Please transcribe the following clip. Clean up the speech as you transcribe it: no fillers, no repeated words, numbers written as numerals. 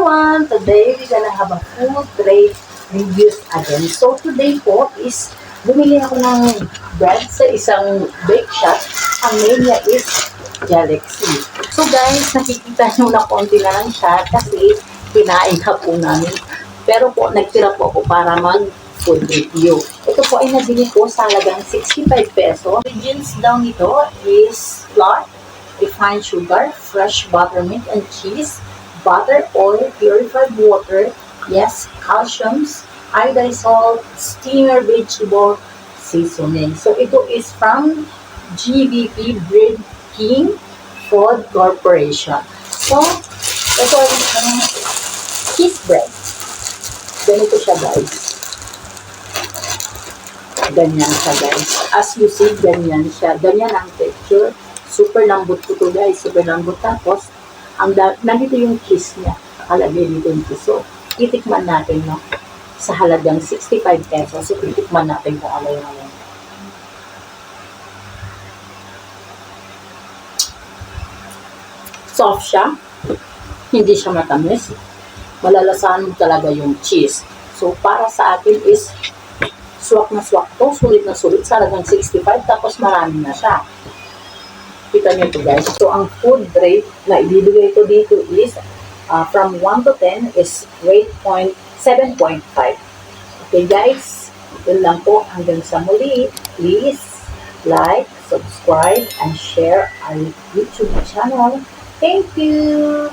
everyone! Today, we're gonna have a food tray reviews again. So, today po is bumili ako ng bread sa isang bake shop. Ang name niya is Galaxy. So, guys, nakikita nyo na konti na lang siya kasi kinain na po namin. Pero po, nagtira po ako para mag-food review. Ito po ay nabili ko sa halagang 65 peso. Ingredients daw nito is flour, refined sugar, fresh buttermilk and cheese, butter, oil, purified water, yes, calciums, iodine salt, steamer vegetable seasoning. So, ito is from GVP Bread King Food Corporation. So, ito ay cheese bread. Ganito siya, guys. Ganyan siya, guys. As you see, ganyan siya. Ganyan ang texture. Super lambot ko to, guys. Super lambot. Tapos, nandito yung cheese niya. Nakalagay dito yung cheese. So, titikman natin, no? Sa halagang 65 pesos. So, titikman natin kung ano yung ano. Soft siya. Hindi siya matamis. Malalasahan mo talaga yung cheese. So, para sa akin is swak na swak to. Sulit na sulit. Sa halagang 65. Tapos, marami na siya. Kita nyo ito, guys. So, ang food rate na ibibigay ko dito is from 1 to 10 is rate 7.5. Okay, guys. Yun lang po. Hanggang sa muli. Please like, subscribe, and share our YouTube channel. Thank you!